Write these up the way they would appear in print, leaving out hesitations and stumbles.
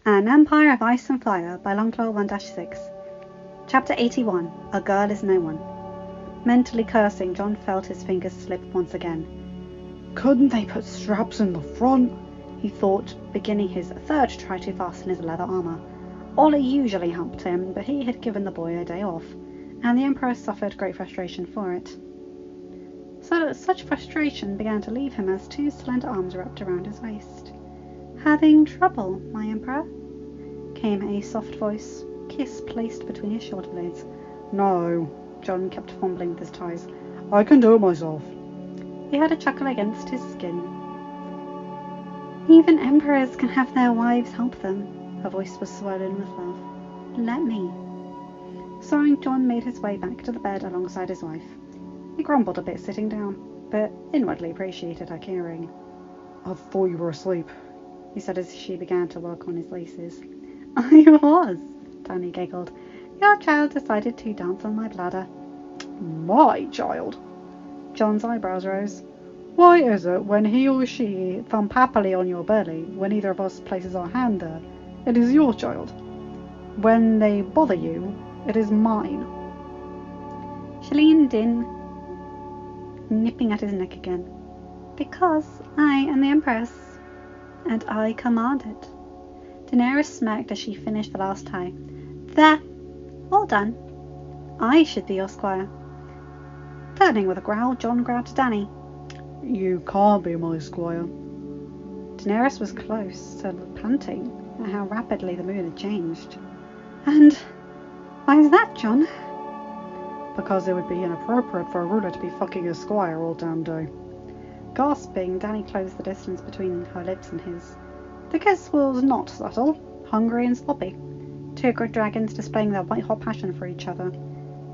An Empire of Ice and Fire by Longclaw 1-6. Chapter 81. A Girl is No One. Mentally cursing, John felt his fingers slip once again. Couldn't they put straps in the front? He thought, beginning his third try to fasten his leather armour. Ollie usually helped him, but he had given the boy a day off, and the Emperor suffered great frustration for it. So such frustration began to leave him as two slender arms wrapped around his waist. "Having trouble, my Emperor?" came a soft voice, kiss placed between his shoulder blades. No, John kept fumbling with his ties. I can do it myself. He had a chuckle against his skin. Even emperors can have their wives help them. Her voice was swollen with love. "Let me." Sighing, John made his way back to the bed alongside his wife. He grumbled a bit sitting down, but inwardly appreciated her caring. I thought you were asleep, he said as she began to work on his laces. "I was," Danny giggled. "Your child decided to dance on my bladder." My child? John's eyebrows rose. Why is it when he or she thump happily on your belly, when either of us places our hand there, it is your child? When they bother you, it is mine. She leaned in, nipping at his neck again. "Because I am the Empress, and I command it." Daenerys smirked as she finished the last tie. "There, all done. I should be your squire." Turning with a growl, John grabbed Dany. You can't be my squire. Daenerys was close to panting at how rapidly the mood had changed. "And why is that, John?" Because it would be inappropriate for a ruler to be fucking a squire all damn day. Gasping, Dany closed the distance between her lips and his. The kiss was not subtle, hungry and sloppy. Two great dragons displaying their white-hot passion for each other.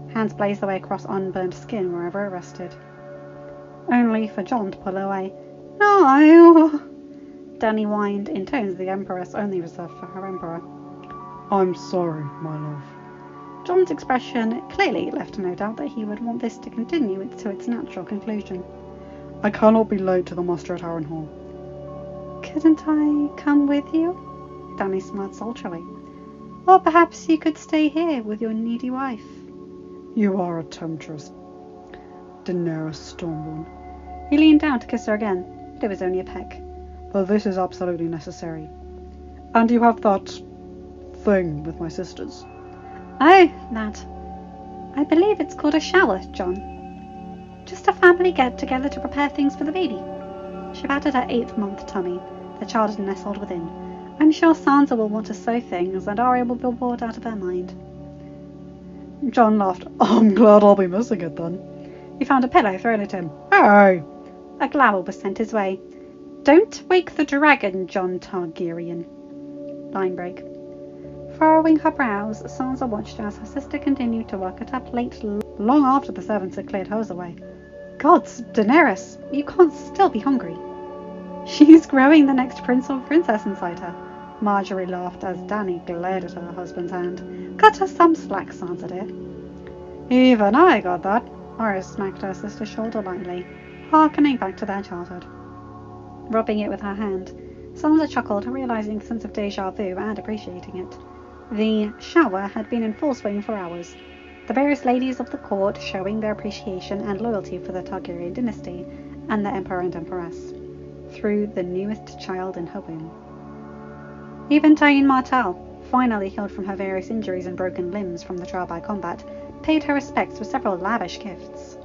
Hands blazed their way across unburned skin wherever it rested. Only for John to pull away. "No!" Dany whined in tones the Empress only reserved for her Emperor. I'm sorry, my love. John's expression clearly left no doubt that he would want this to continue to its natural conclusion. I cannot be late to the muster at Harrenhal. "Couldn't I come with you?" Dany smiled sultrily. "Or perhaps you could stay here with your needy wife." You are a temptress, Daenerys Stormborn. He leaned down to kiss her again, but it was only a peck. But this is absolutely necessary. And you have that thing with my sisters. "Oh, that. I believe it's called a shower, John. Just a family get-together to prepare things for the baby." She patted her 8th-month tummy. The child had nestled within. "I'm sure Sansa will want to sew things, and Arya will be bored out of her mind." John laughed. I'm glad I'll be missing it then. He found a pillow thrown at him. Hey! A glower was sent his way. "Don't wake the dragon, John Targaryen." Line break. Furrowing her brows, Sansa watched as her sister continued to work at her plate long after the servants had cleared hers away. "Gods, Daenerys, you can't still be hungry." "She's growing the next prince or princess inside her." Marjorie laughed as Dany glared at her husband's hand. "Cut her some slack, Sansa dear." "Even I got that." Arya smacked her sister's shoulder lightly, harkening back to their childhood. Rubbing it with her hand, Sansa chuckled, realizing the sense of deja vu and appreciating it. The shower had been in full swing for hours, the various ladies of the court showing their appreciation and loyalty for the Targaryen dynasty and the Emperor and Empress, through the newest child in her womb. Even Tyene Martell, finally healed from her various injuries and broken limbs from the trial by combat, paid her respects with several lavish gifts.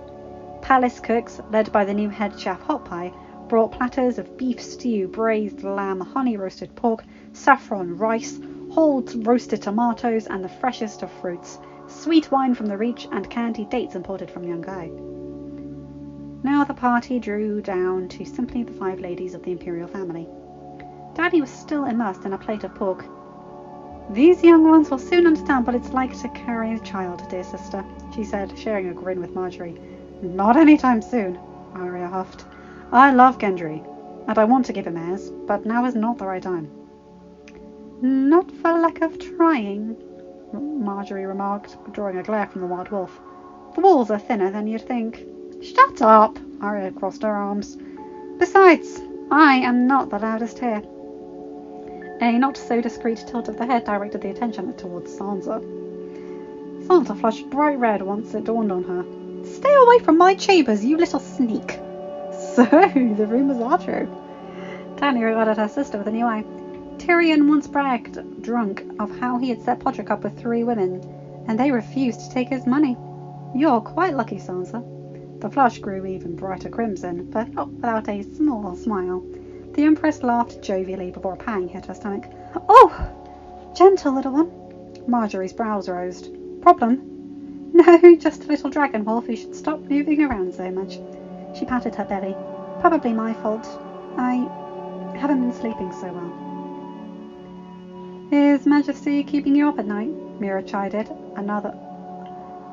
Palace cooks, led by the new head chef Hot Pie, brought platters of beef stew, braised lamb, honey-roasted pork, saffron rice, whole roasted tomatoes, and the freshest of fruits, sweet wine from the Reach, and candied dates imported from Yungai. Now the party drew down to simply the 5 ladies of the imperial family. Dany was still immersed in a plate of pork. "These young ones will soon understand what it's like to carry a child, dear sister," she said, sharing a grin with Marjorie. "Not anytime soon," Arya huffed. "I love Gendry, and I want to give him heirs, but now is not the right time." "Not for lack of trying," Marjorie remarked, drawing a glare from the wild wolf. "The walls are thinner than you'd think." "Shut up!" Arya crossed her arms. "Besides, I am not the loudest here." A not so discreet tilt of the head directed the attention towards Sansa. Sansa flushed bright red once it dawned on her. Stay away from my chambers, you little sneak! So, the rumours are true. Dany regarded her sister with a new eye. Tyrion once bragged, drunk, of how he had set Podrick up with 3 women, and they refused to take his money. You're quite lucky, Sansa. The flush grew even brighter crimson, but not without a small smile. The Empress laughed jovially before a pang hit her stomach. Oh! Gentle, little one. Marjorie's brows rose. Problem? No, just a little dragon wolf who should stop moving around so much. She patted her belly. Probably my fault. I haven't been sleeping so well. Is Majesty keeping you up at night? Mira chided.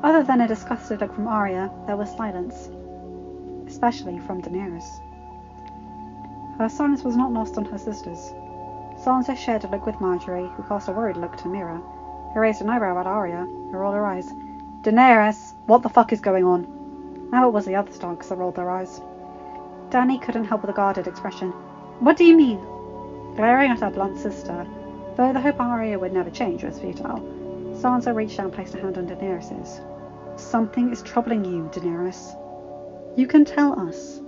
Other than a disgusted look from Arya, there was silence. Especially from Daenerys. Her silence was not lost on her sisters. Sansa shared a look with Marjorie, who cast a worried look to Mira, who raised an eyebrow at Arya, who rolled her eyes. Daenerys, what the fuck is going on? Now it was the other Starks that rolled their eyes. Dany couldn't help with a guarded expression. What do you mean? Glaring at her blunt sister, though the hope Arya would never change was futile, Sansa reached out and placed a hand on Daenerys's. Something is troubling you, Daenerys. You can tell us.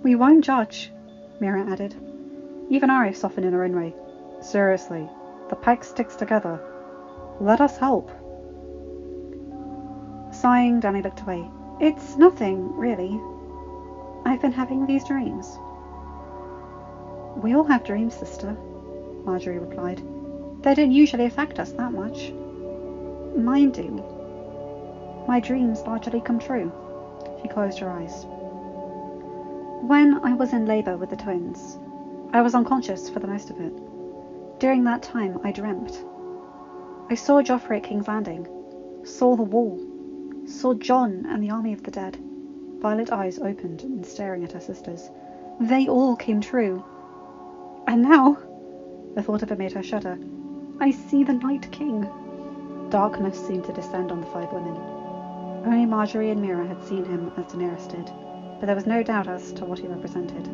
We won't judge, Mira added. Even Arya softened in her own way. Seriously, the pack sticks together. Let us help. Sighing, Dany looked away. It's nothing, really. I've been having these dreams. We all have dreams, sister, Marjorie replied. They don't usually affect us that much. Mine do. My dreams largely come true. She closed her eyes. When I was in labour with the twins, I was unconscious for the most of it. During that time, I dreamt. I saw Joffrey at King's Landing, saw the wall, saw Jon and the army of the dead. Violet eyes opened and staring at her sisters. They all came true. And now, the thought of it made her shudder, I see the Night King. Darkness seemed to descend on the 5 women. Only Marjorie and Mira had seen him as Daenerys did, but there was no doubt as to what he represented.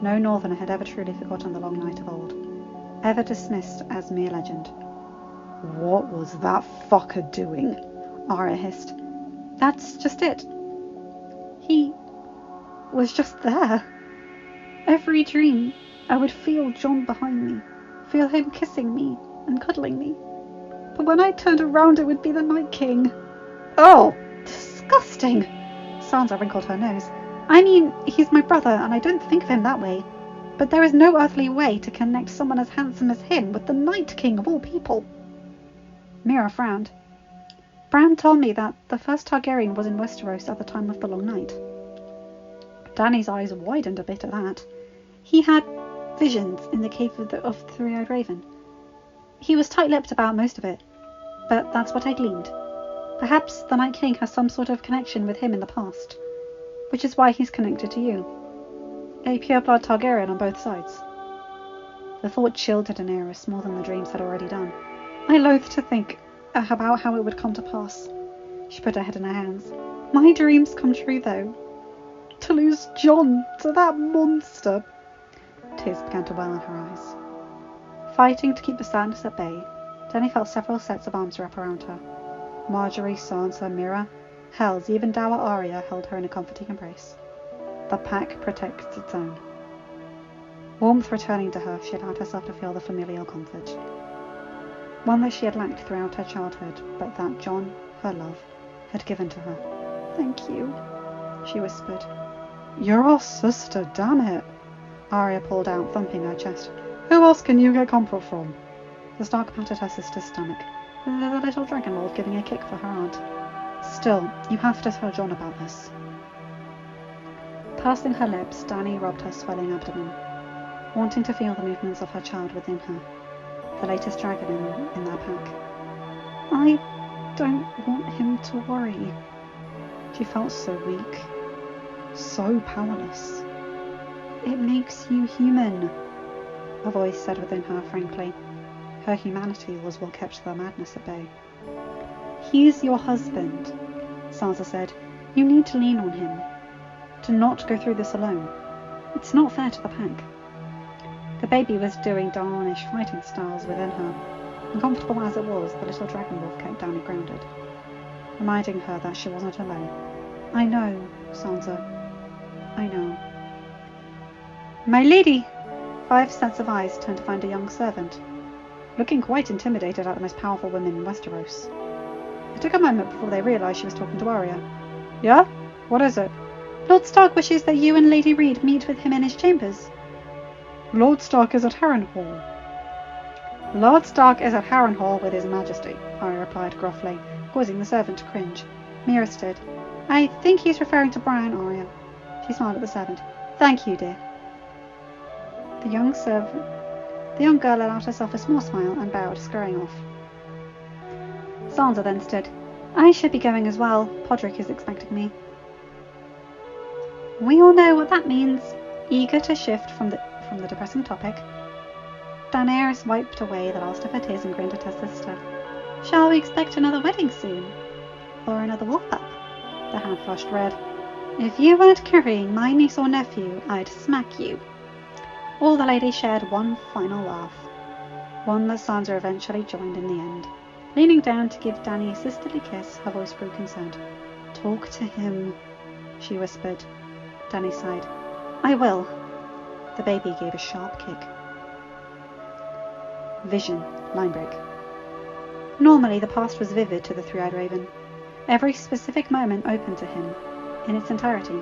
No Northerner had ever truly forgotten the Long Night of old, ever dismissed as mere legend. What was that fucker doing? Arya hissed. That's just it. He was just there. Every dream, I would feel Jon behind me, feel him kissing me and cuddling me. But when I turned around, it would be the Night King. Oh, disgusting! Sansa wrinkled her nose. I mean, he's my brother, and I don't think of him that way. But there is no earthly way to connect someone as handsome as him with the Night King of all people. Mira frowned. Bran told me that the first Targaryen was in Westeros at the time of the Long Night. Dany's eyes widened a bit at that. He had visions in the cave of the Three-Eyed Raven. He was tight-lipped about most of it, but that's what I gleaned. Perhaps the Night King has some sort of connection with him in the past, which is why he's connected to you. A pure-blood Targaryen on both sides. The thought chilled Daenerys more than the dreams had already done. I loathe to think about how it would come to pass. She put her head in her hands. My dreams come true, though. To lose Jon to that monster. Tears began to well in her eyes. Fighting to keep the sadness at bay, Dany felt several sets of arms wrap around her. Marjorie, Sansa, Mira, hells, even dour Arya held her in a comforting embrace. The pack protects its own. Warmth returning to her, she allowed herself to feel the familial comfort. One that she had lacked throughout her childhood, but that Jon, her love, had given to her. Thank you, she whispered. You're our sister, damn it, Arya pulled out, thumping her chest. Who else can you get comfort from? The Stark patted her sister's stomach. The little dragon wolf giving a kick for her aunt. Still, you have to tell Jon about this. Pursing her lips, Dany rubbed her swelling abdomen, wanting to feel the movements of her child within her, the latest dragon in their pack. I don't want him to worry. She felt so weak, so powerless. It makes you human, a voice said within her frankly. Her humanity was what kept the madness at bay. He's your husband, Sansa said. You need to lean on him. To not go through this alone. It's not fair to the pack. The baby was doing Darnish fighting styles within her. Uncomfortable as it was, the little dragon wolf kept Dany grounded, reminding her that she wasn't alone. I know, Sansa. I know. My lady! 5 sets of eyes turned to find a young servant, looking quite intimidated at the most powerful women in Westeros. It took a moment before they realised she was talking to Arya. Yeah? What is it? Lord Stark wishes that you and Lady Reed meet with him in his chambers. Lord Stark is at Harrenhal. Lord Stark is at Harrenhal with his majesty, Arya replied gruffly, causing the servant to cringe. Mira stood. I think he's referring to Bran, Arya. She smiled at the servant. Thank you, dear. The young girl allowed herself a small smile and bowed, scurrying off. Sansa then stood. I should be going as well. Podrick is expecting me. We all know what that means. Eager to shift from the depressing topic, Daenerys wiped away the last of her tears and grinned at her sister. Shall we expect another wedding soon? Or another wolf-up? The hand flushed red. If you weren't carrying my niece or nephew, I'd smack you. All the ladies shared one final laugh, one that Sansa eventually joined in the end. Leaning down to give Dany a sisterly kiss, her voice grew concerned. Talk to him, she whispered. Dany sighed. I will. The baby gave a sharp kick. Vision, line break. Normally the past was vivid to the three-eyed raven. Every specific moment open to him, in its entirety,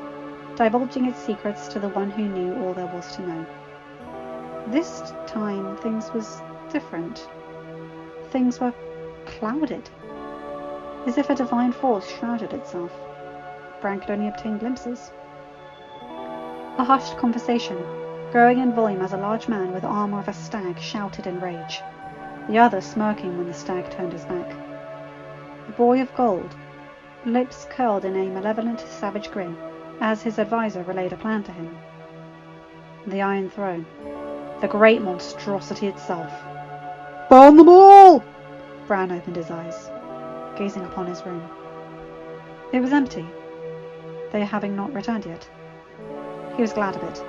divulging its secrets to the one who knew all there was to know. This time things was different. Things were clouded, as if a divine force shrouded itself. Bran could only obtain glimpses. A hushed conversation, growing in volume as a large man with armour of a stag shouted in rage, the other smirking when the stag turned his back. The boy of gold, lips curled in a malevolent, savage grin, as his advisor relayed a plan to him. The Iron Throne, the great monstrosity itself. Burn them all! Bran opened his eyes, gazing upon his room. It was empty, they having not returned yet. He was glad of it.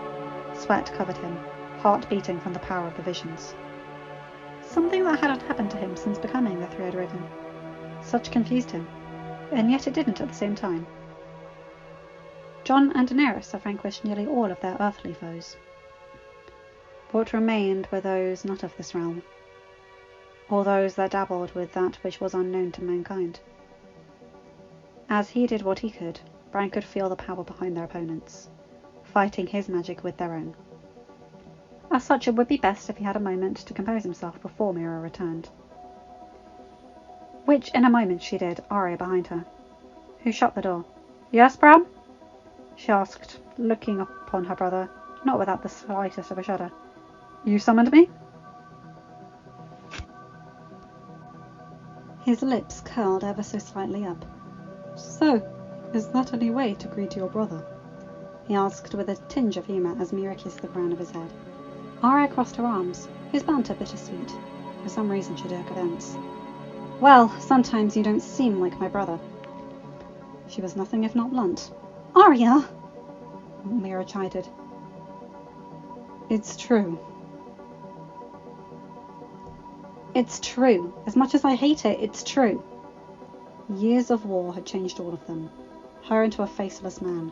Sweat covered him, heart beating from the power of the visions. Something that hadn't happened to him since becoming the Three-Eyed Raven. Such confused him, and yet it didn't at the same time. Jon and Daenerys had vanquished nearly all of their earthly foes. What remained were those not of this realm, or those that dabbled with that which was unknown to mankind. As he did what he could, Bran could feel the power behind their opponents, fighting his magic with their own. As such, it would be best if he had a moment to compose himself before Mira returned. Which in a moment she did, Arya behind her, who shut the door. Yes, Bran? She asked, looking upon her brother, not without the slightest of a shudder. You summoned me? His lips curled ever so slightly up. So, is that any way to greet your brother? He asked with a tinge of humour as Mira kissed the crown of his head. Arya crossed her arms, his banter bittersweet. For some reason she took offence. Well, sometimes you don't seem like my brother. She was nothing if not blunt. Arya! Mira chided. It's true. It's true. As much as I hate it, it's true. Years of war had changed all of them. Her into a faceless man.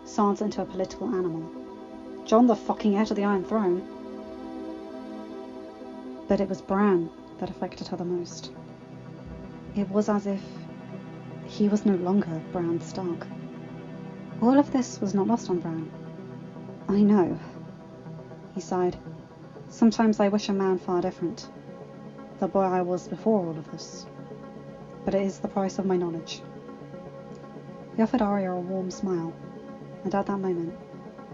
Sansa into a political animal. Jon the fucking heir to the Iron Throne. But it was Bran that affected her the most. It was as if he was no longer Bran Stark. All of this was not lost on Bran. I know. He sighed. Sometimes I wish a man far different. The boy I was before all of this. But it is the price of my knowledge. He offered Arya a warm smile, and at that moment,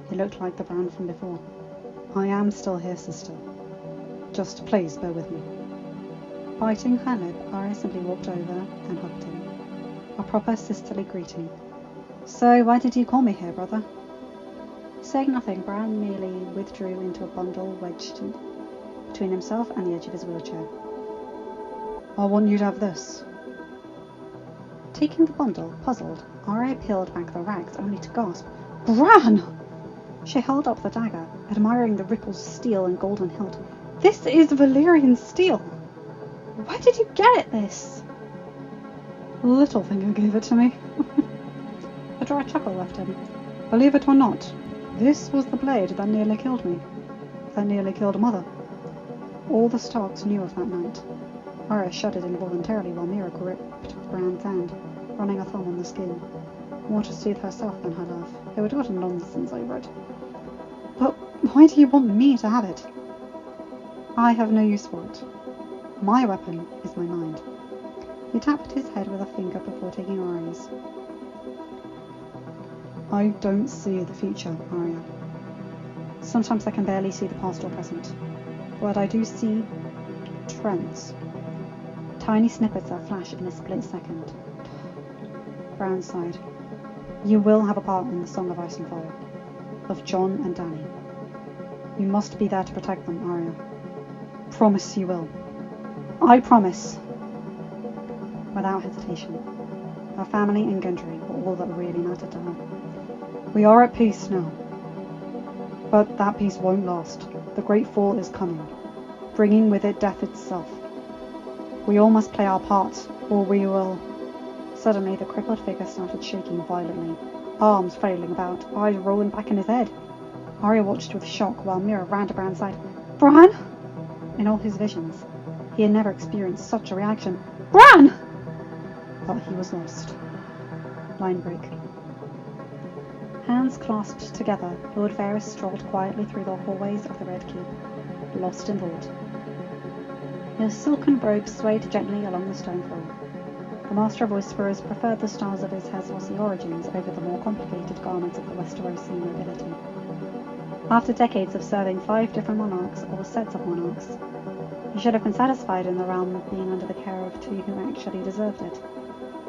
he looked like the Bran from before. I am still here, sister. Just please bear with me. Biting her lip, Arya simply walked over and hugged him. A proper sisterly greeting. So, why did you call me here, brother? Saying nothing, Bran merely withdrew into a bundle wedged between himself and the edge of his wheelchair. I want you to have this. Taking the bundle, puzzled, Arya peeled back the rags only to gasp, Bran! She held up the dagger, admiring the rippled steel and golden hilt. "This is Valyrian steel! Where did you get this?" Littlefinger gave it to me. A dry chuckle left him. Believe it or not, this was the blade that nearly killed me. That nearly killed Mother. All the Starks knew of that night. Arya shuddered involuntarily while Mira gripped Bran's hand, running a thumb on the skin. More to soothe herself than her love, who had gotten nonsense over it. But why do you want me to have it? I have no use for it. My weapon is my mind. He tapped his head with a finger before taking Arya's. I don't see the future, Arya. Sometimes I can barely see the past or present. But I do see trends. Tiny snippets that flash in a split second. Bran sighed. You will have a part in the Song of Ice and Fire. Of Jon and Dany. You must be there to protect them, Arya. Promise you will. I promise. Without hesitation. Her family and Gendry were all that really mattered to her. We are at peace now. But that peace won't last. The Great Fall is coming, bringing with it death itself. We all must play our part, or we will... Suddenly the crippled figure started shaking violently, arms flailing about, eyes rolling back in his head. Arya watched with shock while Mira ran to Bran's side. Bran! In all his visions, he had never experienced such a reaction. Bran! But he was lost. Line break. Hands clasped together, Lord Varys strolled quietly through the hallways of the Red Keep, lost in thought. His silken robe swayed gently along the stone floor. The Master of Whisperers preferred the stars of his Heswasi origins over the more complicated garments of the Westerosi nobility. After decades of serving 5 different monarchs, or sets of monarchs, he should have been satisfied in the realm of being under the care of 2 who actually deserved it,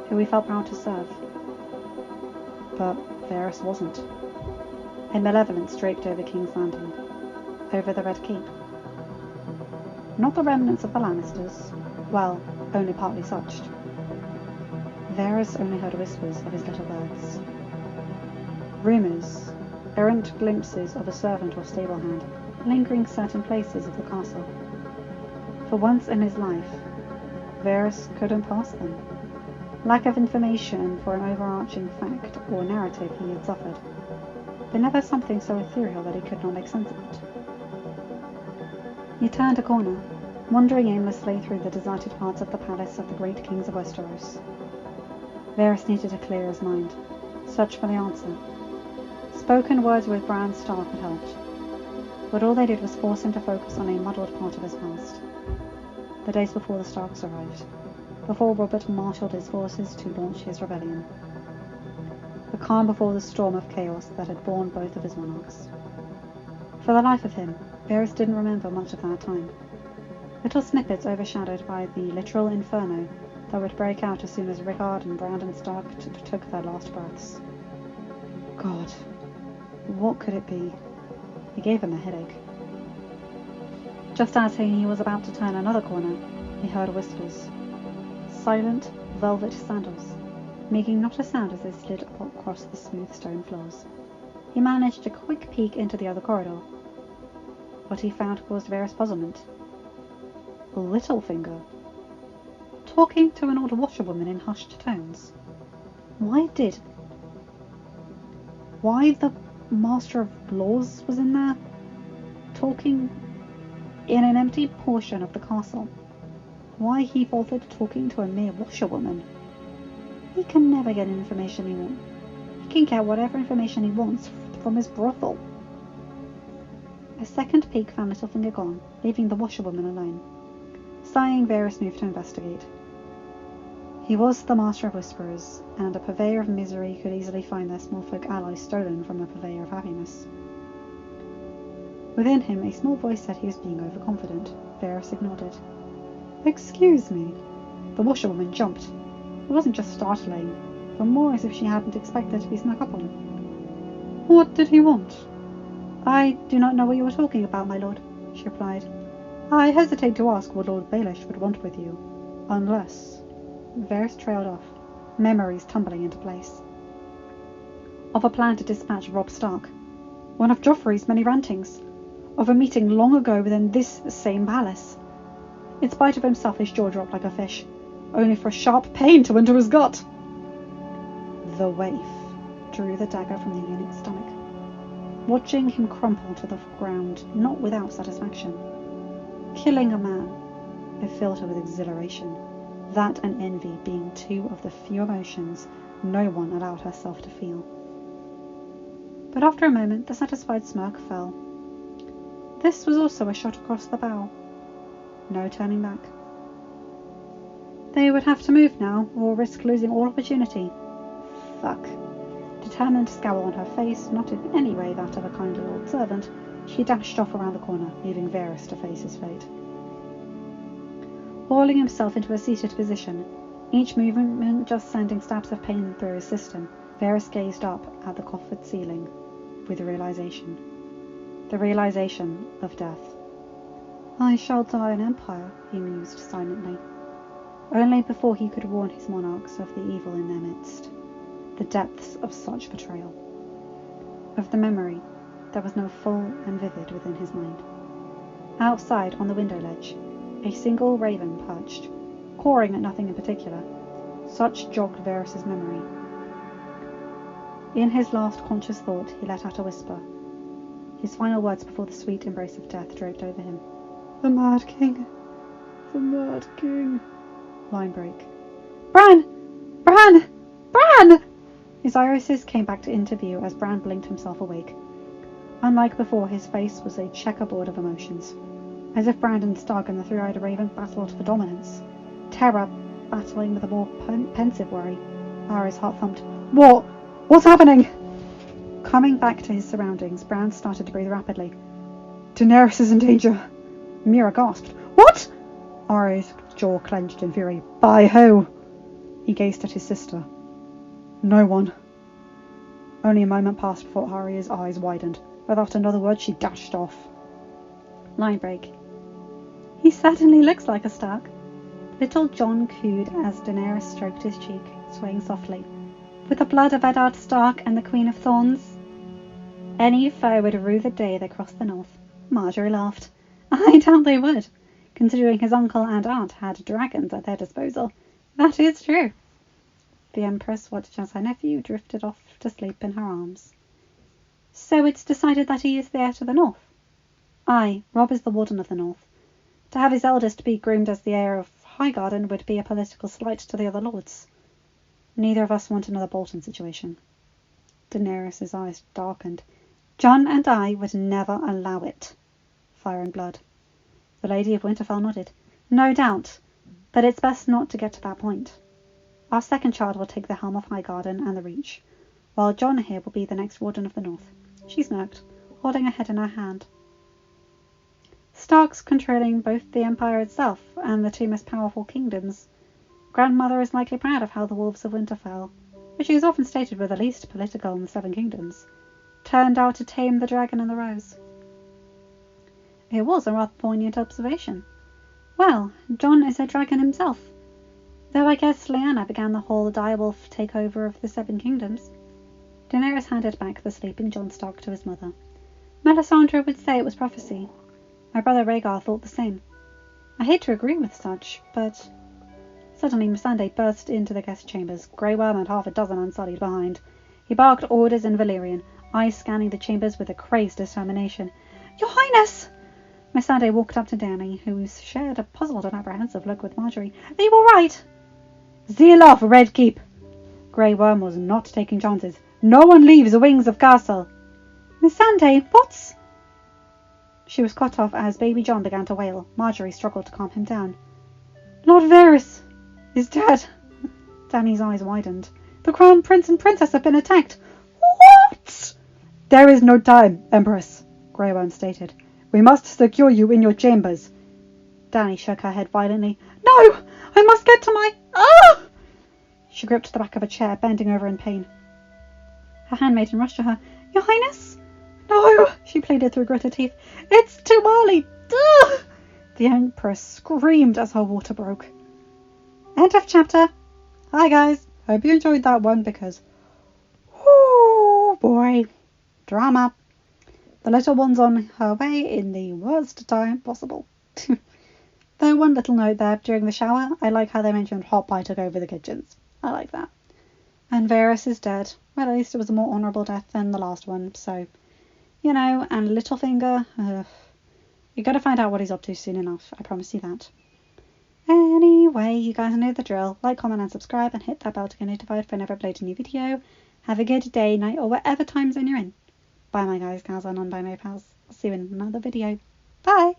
who he felt proud to serve. But Varys wasn't. A malevolence draped over King's Landing, over the Red Keep. Not the remnants of the Lannisters, well, only partly such. Varys only heard whispers of his little birds. Rumours, errant glimpses of a servant or stable hand, lingering certain places of the castle. For once in his life, Varys couldn't pass them. Lack of information for an overarching fact or narrative he had suffered, but never something so ethereal that he could not make sense of it. He turned a corner, wandering aimlessly through the deserted parts of the palace of the great kings of Westeros. Varys needed to clear his mind, search for the answer. Spoken words with Bran Stark had helped, but all they did was force him to focus on a muddled part of his past. The days before the Starks arrived, before Robert marshalled his forces to launch his rebellion. The calm before the storm of chaos that had borne both of his monarchs. For the life of him, Varys didn't remember much of that time. Little snippets overshadowed by the literal inferno that would break out as soon as Rickard and Brandon Stark took their last breaths. God, what could it be? It gave him a headache. Just as he was about to turn another corner, he heard whispers. Silent, velvet sandals, making not a sound as they slid across the smooth stone floors. He managed a quick peek into the other corridor. What he found caused Varys puzzlement. Littlefinger, talking to an old washerwoman in hushed tones. Why the Master of Laws was in there, talking in an empty portion of the castle? Why he bothered talking to a mere washerwoman? He can never get information he wants. He can get whatever information he wants from his brothel. A second peek found Littlefinger gone, leaving the washerwoman alone. Sighing, Varys moved to investigate. He was the Master of Whisperers, and a purveyor of misery could easily find their small folk allies stolen from a purveyor of happiness. Within him, a small voice said he was being overconfident. Varys ignored it. Excuse me. The washerwoman jumped. It wasn't just startling, but more as if she hadn't expected to be snuck up on. What did he want? I do not know what you are talking about, my lord, she replied. I hesitate to ask what Lord Baelish would want with you, unless... Varys trailed off, memories tumbling into place. Of a plan to dispatch Robb Stark. One of Joffrey's many rantings, of a meeting long ago within this same palace. In spite of himself, his jaw dropped like a fish, only for a sharp pain to enter his gut. The waif drew the dagger from the eunuch's stomach, watching him crumple to the ground, not without satisfaction. Killing a man, it filled her with exhilaration, that and envy being two of the few emotions no one allowed herself to feel. But after a moment, the satisfied smirk fell. This was also a shot across the bow. No turning back. They would have to move now, or risk losing all opportunity. Fuck. Determined scowl on her face, not in any way that of a kindly old servant, she dashed off around the corner, leaving Varys to face his fate. Hauling himself into a seated position, each movement just sending stabs of pain through his system, Varys gazed up at the coffered ceiling with the realization of death. I shall die an empire, he mused silently, only before he could warn his monarchs of the evil in their midst, the depths of such betrayal. Of the memory that was now full and vivid within his mind. Outside, on the window ledge, a single raven perched, cawing at nothing in particular. Such jogged Varys' memory. In his last conscious thought, he let out a whisper, his final words before the sweet embrace of death draped over him. The Mad King! The Mad King! Line break. Bran! Bran! Bran! His irises came back to interview as Bran blinked himself awake. Unlike before, his face was a checkerboard of emotions, as if Brandon Stark and the three-eyed raven battled for dominance, terror battling with a more pensive worry. Arya's heart thumped. What? What's happening? Coming back to his surroundings, Bran started to breathe rapidly. Daenerys is in danger. Mira gasped. What? Arya's jaw clenched in fury. By who? He gazed at his sister. No one. Only a moment passed before Arya's eyes widened. Without another word, she dashed off. Line break. He certainly looks like a Stark. Little John cooed as Daenerys stroked his cheek, swaying softly. With the blood of Eddard Stark and the Queen of Thorns? Any foe would rue the day they crossed the north. Marjorie laughed. I doubt they would, considering his uncle and aunt had dragons at their disposal. That is true. The Empress watched as her nephew drifted off to sleep in her arms. So it's decided that he is the heir to the north? Aye, Robb is the warden of the north. To have his eldest be groomed as the heir of Highgarden would be a political slight to the other lords. Neither of us want another Bolton situation. Daenerys' eyes darkened. Jon and I would never allow it. Fire and blood. The Lady of Winterfell nodded. No doubt, but it's best not to get to that point. Our second child will take the helm of Highgarden and the Reach, while Jon here will be the next warden of the north. She smirked, holding her head in her hand. Starks controlling both the Empire itself and the two most powerful kingdoms. Grandmother is likely proud of how the Wolves of Winterfell, which is often stated were the least political in the Seven Kingdoms, turned out to tame the dragon and the rose. It was a rather poignant observation. Well, Jon is a dragon himself, though I guess Lyanna began the whole direwolf takeover of the Seven Kingdoms. Daenerys handed back the sleeping Jon Stark to his mother. Melisandre would say it was prophecy. My brother Rhaegar thought the same. I hate to agree with such, but... Suddenly Missandei burst into the guest chambers, Grey Worm and half a dozen unsullied behind. He barked orders in Valyrian, eyes scanning the chambers with a crazed determination. Your Highness! Missandei walked up to Dany, who shared a puzzled and apprehensive look with Marjorie. Are you all right? Zeal off, Red Keep! Grey Worm was not taking chances. No one leaves the wings of castle. Missandei, what's... She was cut off as baby Jon began to wail. Marjorie struggled to calm him down. Lord Varys is dead. Dany's eyes widened. The Crown Prince and Princess have been attacked. What? There is no time, Empress, Grey Worm stated. We must secure you in your chambers. Dany shook her head violently. No! I must get to my... Ah! She gripped the back of a chair, bending over in pain. Her handmaiden rushed to her. Your Highness? No, she pleaded through gritted teeth. It's too early. Ugh! The Empress screamed as her water broke. End of chapter. Hi guys, hope you enjoyed that one because... Oh boy. Drama. The little one's on her way in the worst time possible. Though one little note there, during the shower, I like how they mentioned Hot Pie took over the kitchens. I like that. And Varys is dead. Well, at least it was a more honourable death than the last one, so, you know, and Littlefinger, you gotta find out what he's up to soon enough, I promise you that. Anyway, you guys know the drill. Like, comment and subscribe and hit that bell to get notified whenever I upload a new video. Have a good day, night, or whatever time zone you're in. Bye my guys, gals, and non-binary pals. I'll see you in another video. Bye!